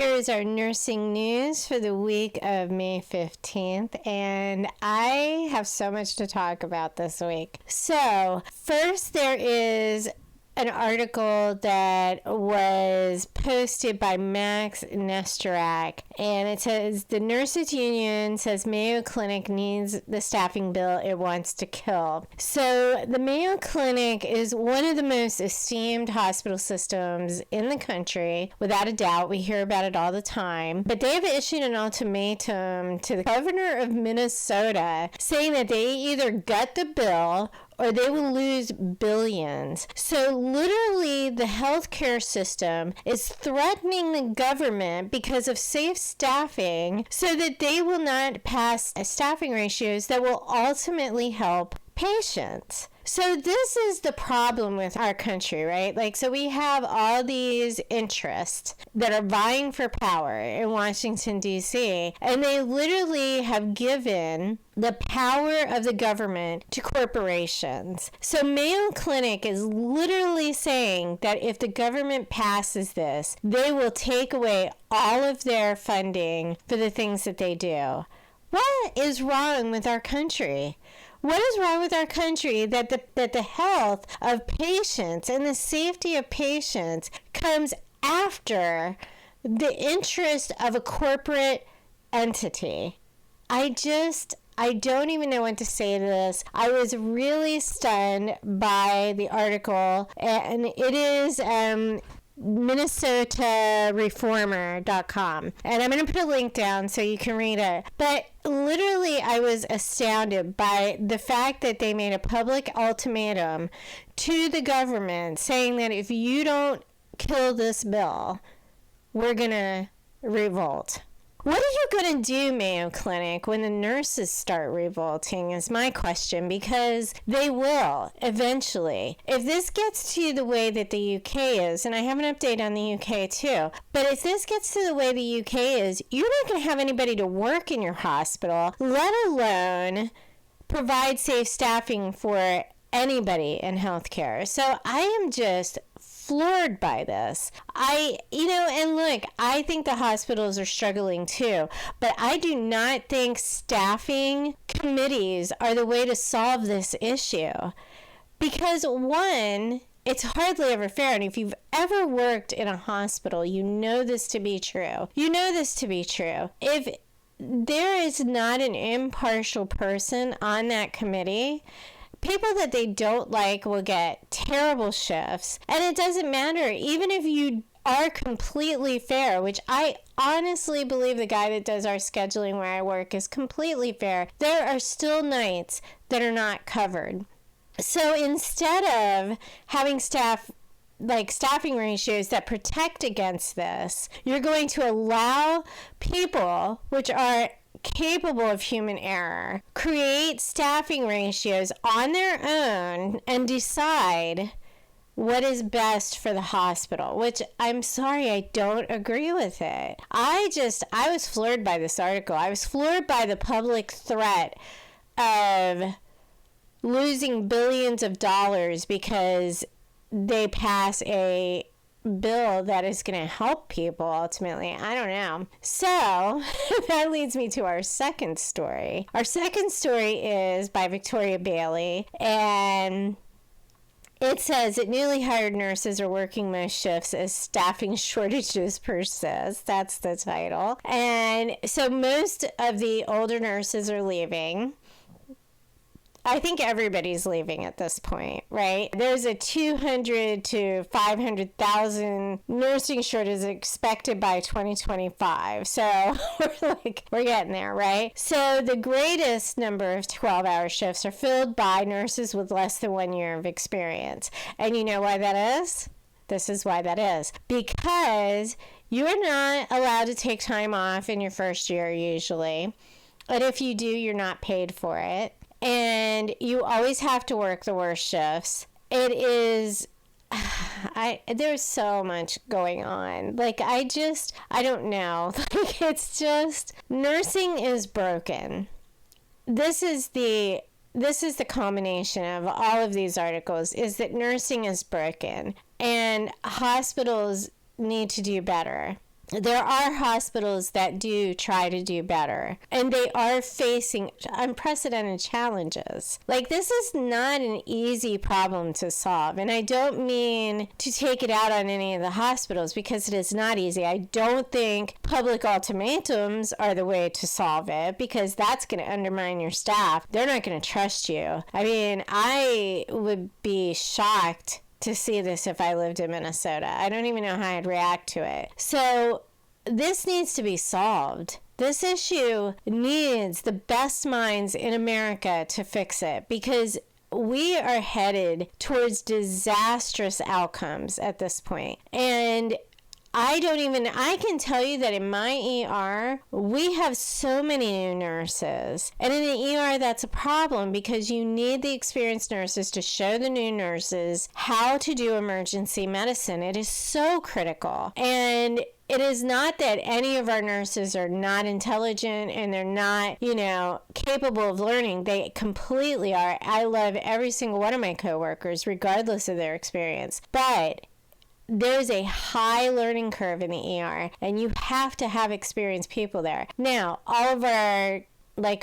Here is our nursing news for the week of May 15th, and I have so much to talk about this week. So, first there is an article that was posted by Max Nesterak, and it says the nurses union says Mayo Clinic needs the staffing bill it wants to kill. So the Mayo Clinic is one of the most esteemed hospital systems in the country, without a doubt. We hear about it all the time, but they have issued an ultimatum to the governor of Minnesota saying that they either gut the bill or they will lose billions. So literally the healthcare system is threatening the government because of safe staffing so that they will not pass staffing ratios that will ultimately help patients. So this is the problem with our country, right? Like, so we have all these interests that are vying for power in Washington, D.C., and they literally have given the power of the government to corporations. So Mayo Clinic is literally saying that if the government passes this, they will take away all of their funding for the things that they do. What is wrong with our country? What is wrong with our country that the health of patients and the safety of patients comes after the interest of a corporate entity? I don't even know what to say to this. I was really stunned by the article, and it is MinnesotaReformer.com. And I'm going to put a link down so you can read it. But literally, I was astounded by the fact that they made a public ultimatum to the government saying that if you don't kill this bill, we're going to revolt. What are you going to do, Mayo Clinic, when the nurses start revolting is my question, because they will eventually. If this gets to the way that the UK is, and I have an update on the UK too, but if this gets to the way the UK is, you're not going to have anybody to work in your hospital, let alone provide safe staffing for anybody in healthcare. So I am just floored by this. And look, I think the hospitals are struggling too, but I do not think staffing committees are the way to solve this issue. Because one, it's hardly ever fair, and if you've ever worked in a hospital, you know this to be true. If there is not an impartial person on that committee, people that they don't like will get terrible shifts. And it doesn't matter, even if you are completely fair, which I honestly believe the guy that does our scheduling where I work is completely fair, there are still nights that are not covered. So instead of having staffing ratios that protect against this, you're going to allow people, which are capable of human error, create staffing ratios on their own and decide what is best for the hospital, which I'm sorry, I don't agree with it. I was floored by this article. I was floored by the public threat of losing billions of dollars because they pass a bill that is going to help people ultimately. I don't know. So that leads me to our second story. Our second story is by Victoria Bailey, and it says that newly hired nurses are working most shifts as staffing shortages persist. That's the title. And so most of the older nurses are leaving. I think everybody's leaving at this point, right? There's a 200 to 500,000 nursing shortage expected by 2025. So we're getting there, right? So the greatest number of 12-hour shifts are filled by nurses with less than 1 year of experience. And you know why that is? This is why that is. Because you are not allowed to take time off in your first year usually. And if you do, you're not paid for it. And you always have to work the worst shifts. It is, there's so much going on. I don't know. It's just, nursing is broken. This is the culmination of all of these articles, is that nursing is broken and hospitals need to do better. there are hospitals that do try to do better, and they are facing unprecedented challenges. Like, this is not an easy problem to solve, and I don't mean to take it out on any of the hospitals, because it is not easy. I don't think public ultimatums are the way to solve it, because that's going to undermine your staff. They're not going to trust you. I mean, I would be shocked to see this if I lived in Minnesota. I don't even know how I'd react to it. So this needs to be solved. This issue needs the best minds in America to fix it, because we are headed towards disastrous outcomes at this point. And I can tell you that in my ER, we have so many new nurses. And in the ER, that's a problem, because you need the experienced nurses to show the new nurses how to do emergency medicine. It is so critical. And it is not that any of our nurses are not intelligent and they're not, capable of learning. They completely are. I love every single one of my coworkers, regardless of their experience. But there's a high learning curve in the ER, and you have to have experienced people there. Now, all of our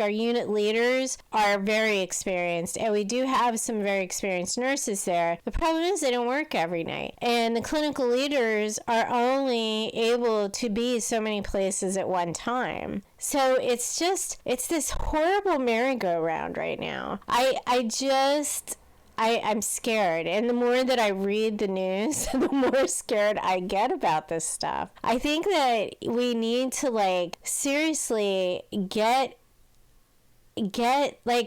unit leaders are very experienced, and we do have some very experienced nurses there. The problem is they don't work every night, and the clinical leaders are only able to be so many places at one time. So it's this horrible merry-go-round right now. I'm scared, and the more that I read the news, the more scared I get about this stuff. I think that we need to seriously get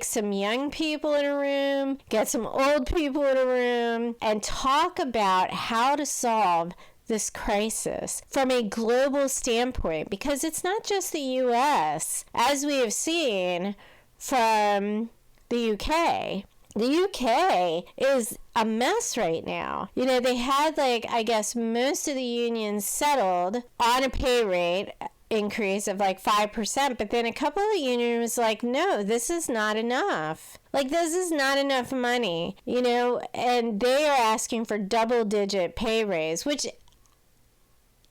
some young people in a room, get some old people in a room, and talk about how to solve this crisis from a global standpoint, because it's not just the U.S., as we have seen from the UK. The UK is a mess right now. They had, most of the unions settled on a pay rate increase of 5%, but then a couple of the unions was no, this is not enough. This is not enough money, and they are asking for double-digit pay raise, which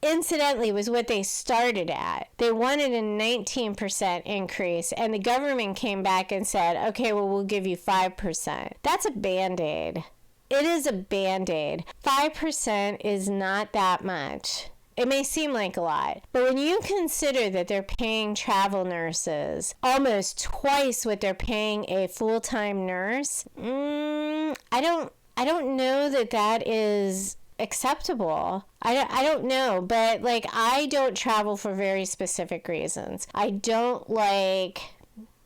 incidentally was what they started at. They wanted a 19% increase, and the government came back and said, okay, well, we'll give you 5%. That's a Band-Aid. It is a Band-Aid. 5% is not that much. It may seem like a lot, but when you consider that they're paying travel nurses almost twice what they're paying a full-time nurse, I don't know that is acceptable. I don't know, but I don't travel for very specific reasons. I don't like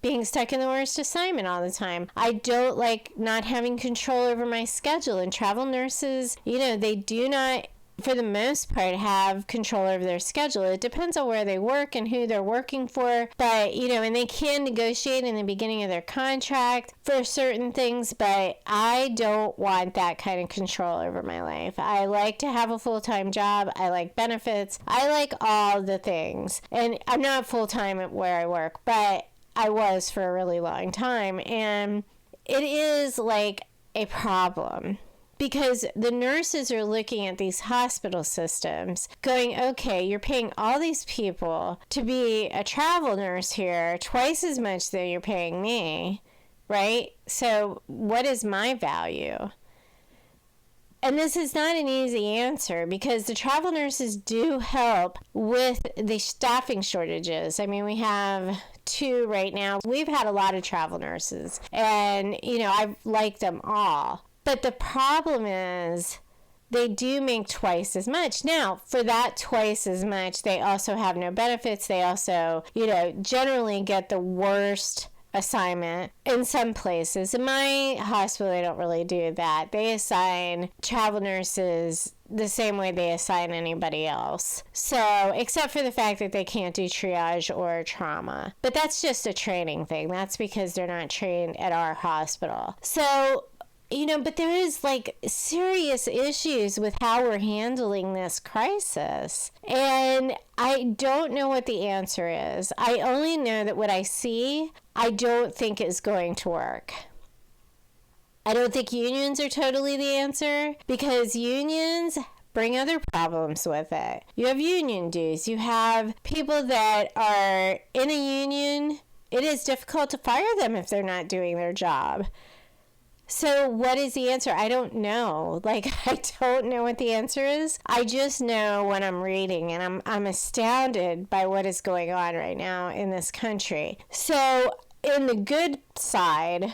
being stuck in the worst assignment all the time. I don't like not having control over my schedule, and travel nurses, they do not, for the most part, have control over their schedule. It depends on where they work and who they're working for, but and they can negotiate in the beginning of their contract for certain things, but I don't want that kind of control over my life. I like to have a full-time job. I like benefits. I like all the things, and I'm not full-time at where I work, but I was for a really long time, and it is a problem. Because the nurses are looking at these hospital systems going, okay, you're paying all these people to be a travel nurse here, twice as much than you're paying me, right? So what is my value? And this is not an easy answer, because the travel nurses do help with the staffing shortages. I mean, we have 2 right now. We've had a lot of travel nurses, and, I like them all. But the problem is they do make twice as much. Now, for that twice as much, they also have no benefits. They also, generally get the worst assignment in some places. In my hospital, they don't really do that. They assign travel nurses the same way they assign anybody else. So, except for the fact that they can't do triage or trauma. But that's just a training thing. That's because they're not trained at our hospital. So, but there is serious issues with how we're handling this crisis. And I don't know what the answer is. I only know that what I see, I don't think is going to work. I don't think unions are totally the answer, because unions bring other problems with it. You have union dues. You have people that are in a union. It is difficult to fire them if they're not doing their job. So what is the answer? I don't know. Like, I don't know what the answer is. I just know what I'm reading, and I'm astounded by what is going on right now in this country. So in the good side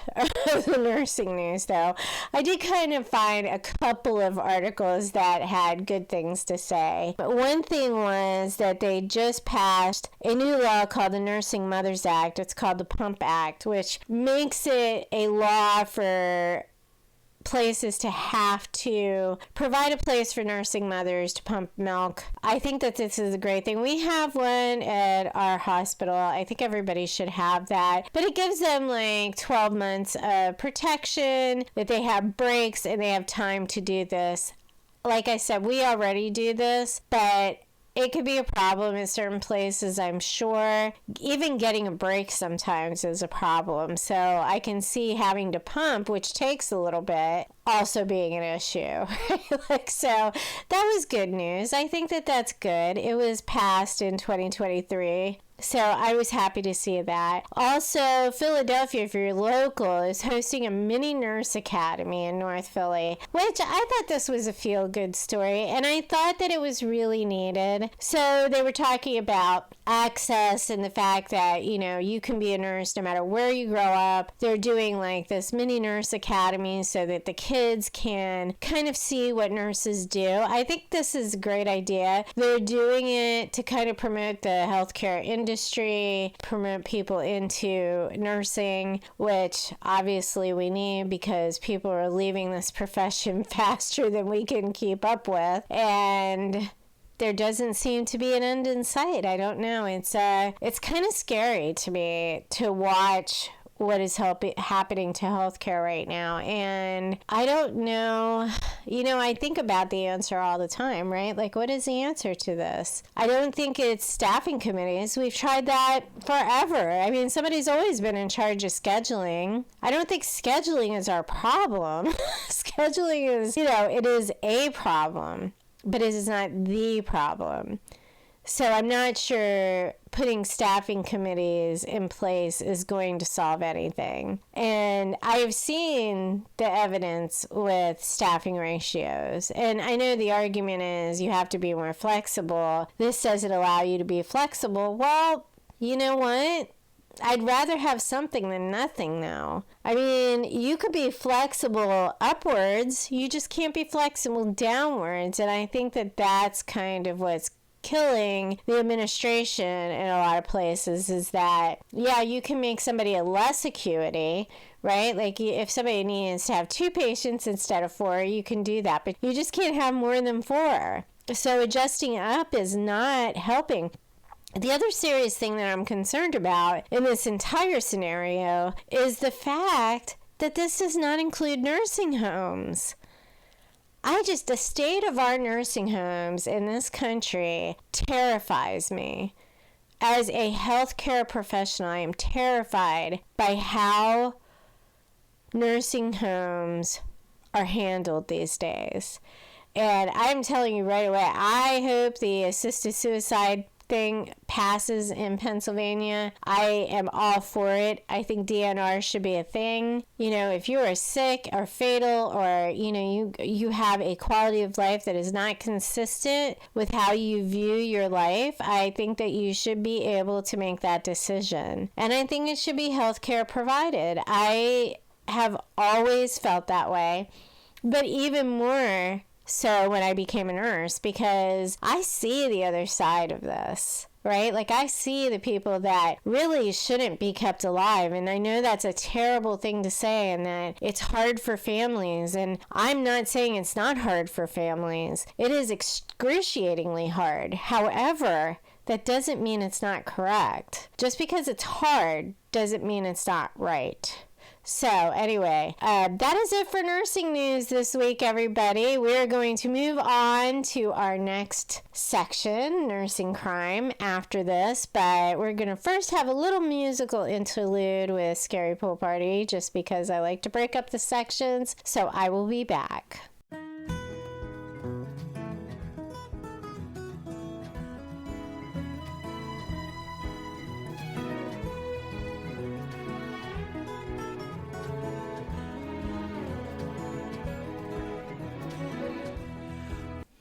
of the nursing news, though, I did kind of find a couple of articles that had good things to say. But one thing was that they just passed a new law called the Nursing Mothers Act. It's called the Pump Act, which makes it a law for places to have to provide a place for nursing mothers to pump milk. I think that this is a great thing. We have one at our hospital. I think everybody should have that. But it gives them like 12 months of protection, that they have breaks and they have time to do this. Like I said, we already do this, but it could be a problem in certain places, I'm sure. Even getting a break sometimes is a problem. So I can see having to pump, which takes a little bit, also being an issue. So that was good news. I think that that's good. It was passed in 2023. So I was happy to see that. Also, Philadelphia, if you're local, is hosting a mini nurse academy in North Philly, which I thought this was a feel-good story, and I thought that it was really needed. So they were talking about access and the fact that, you know, you can be a nurse no matter where you grow up. They're doing like this mini nurse academy so that the kids can kind of see what nurses do. I think this is a great idea. They're doing it to kind of promote the healthcare industry, promote people into nursing, which obviously we need because people are leaving this profession faster than we can keep up with. And there doesn't seem to be an end in sight. I don't know. It's kind of scary to me to watch what is happening to healthcare right now. And I don't know, you know, I think about the answer all the time, right? Like, what is the answer to this? I don't think it's staffing committees. We've tried that forever. I mean, somebody's always been in charge of scheduling. I don't think scheduling is our problem. Scheduling is, you know, it is a problem, but it is not the problem. So I'm not sure putting staffing committees in place is going to solve anything. And I've seen the evidence with staffing ratios. And I know the argument is you have to be more flexible. This doesn't allow you to be flexible. Well, you know what? I'd rather have something than nothing now. I mean, you could be flexible upwards. You just can't be flexible downwards. And I think that that's kind of what's killing the administration in a lot of places is that, yeah, you can make somebody a less acuity, right? Like if somebody needs to have 2 patients instead of 4, you can do that, but you just can't have more than 4. So adjusting up is not helping. The other serious thing that I'm concerned about in this entire scenario is the fact that this does not include nursing homes. The state of our nursing homes in this country terrifies me. As a healthcare professional, I am terrified by how nursing homes are handled these days. And I'm telling you right away, I hope the assisted suicide thing passes in Pennsylvania. I am all for it. I think DNR should be a thing. You know, if you are sick or fatal or, you know, you have a quality of life that is not consistent with how you view your life, I think that you should be able to make that decision. And I think it should be healthcare provided. I have always felt that way, but even more so when I became a nurse, because I see the other side of this, right? Like I see the people that really shouldn't be kept alive. And I know that's a terrible thing to say and that it's hard for families. And I'm not saying it's not hard for families. It is excruciatingly hard. However, that doesn't mean it's not correct. Just because it's hard doesn't mean it's not right. So anyway, that is it for nursing news this week, everybody. We're going to move on to our next section, nursing crime, after this. But we're going to first have a little musical interlude with Scary Pool Party, just because I like to break up the sections. So I will be back.